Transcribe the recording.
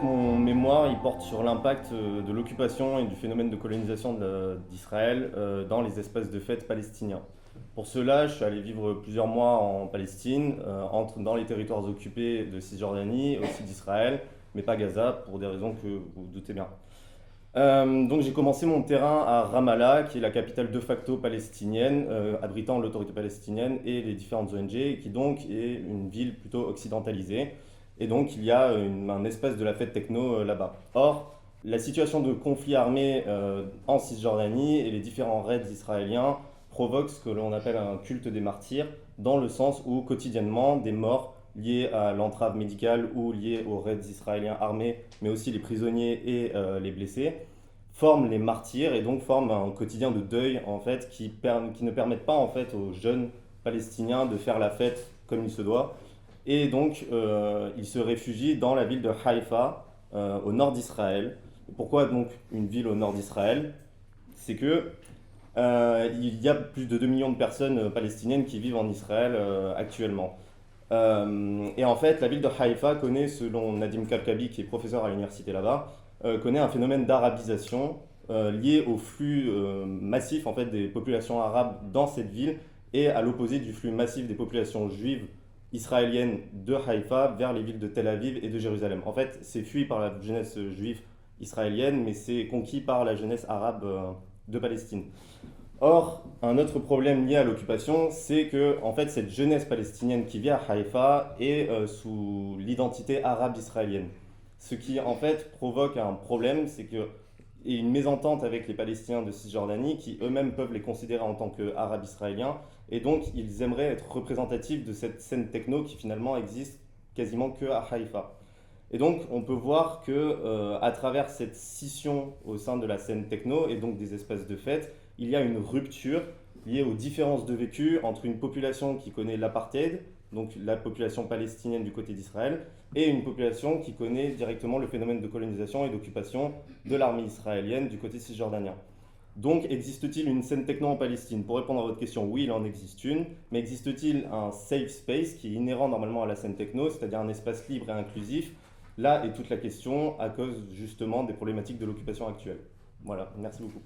Mon mémoire, il porte sur l'impact de l'occupation et du phénomène de colonisation d'Israël dans les espaces de fête palestiniens. Pour cela, je suis allé vivre plusieurs mois en Palestine, dans les territoires occupés de Cisjordanie, aussi d'Israël, mais pas Gaza, pour des raisons que vous vous doutez bien. Donc j'ai commencé mon terrain à Ramallah, qui est la capitale de facto palestinienne, abritant l'autorité palestinienne et les différentes ONG, qui donc est une ville plutôt occidentalisée. Et donc il y a un espace de la fête techno là-bas. Or, la situation de conflit armé en Cisjordanie et les différents raids israéliens provoquent ce que l'on appelle un culte des martyrs, dans le sens où quotidiennement des morts liés à l'entrave médicale ou liés aux raids israéliens armés, mais aussi les prisonniers et les blessés, forment les martyrs et donc forment un quotidien de deuil en fait qui ne permettent pas en fait aux jeunes palestiniens de faire la fête comme il se doit. Et donc ils se réfugient dans la ville de Haïfa au nord d'Israël. Pourquoi donc une ville au nord d'Israël? C'est que il y a plus de 2 millions de personnes palestiniennes qui vivent en Israël actuellement. Et en fait, la ville de Haïfa connaît, selon Nadim Kalkabi, qui est professeur à l'université là-bas, connaît un phénomène d'arabisation lié au flux massif en fait, des populations arabes dans cette ville et à l'opposé du flux massif des populations juives israéliennes de Haïfa vers les villes de Tel Aviv et de Jérusalem. En fait, c'est fui par la jeunesse juive israélienne, mais c'est conquis par la jeunesse arabe de Palestine. Or, un autre problème lié à l'occupation, c'est que en fait, cette jeunesse palestinienne qui vit à Haïfa est sous l'identité arabe israélienne. Ce qui en fait provoque un problème, c'est que et une mésentente avec les Palestiniens de Cisjordanie qui eux-mêmes peuvent les considérer en tant qu'arabes israéliens et donc ils aimeraient être représentatifs de cette scène techno qui finalement existe quasiment que à Haïfa. Et donc on peut voir que à travers cette scission au sein de la scène techno et donc des espaces de fête, il y a une rupture liée aux différences de vécu entre une population qui connaît l'apartheid, donc la population palestinienne du côté d'Israël, et une population qui connaît directement le phénomène de colonisation et d'occupation de l'armée israélienne du côté cisjordanien. Donc, existe-t-il une scène techno en Palestine? Pour répondre à votre question, oui, il en existe une, mais existe-t-il un safe space qui est inhérent normalement à la scène techno, c'est-à-dire un espace libre et inclusif? Là est toute la question à cause justement des problématiques de l'occupation actuelle. Voilà, merci beaucoup.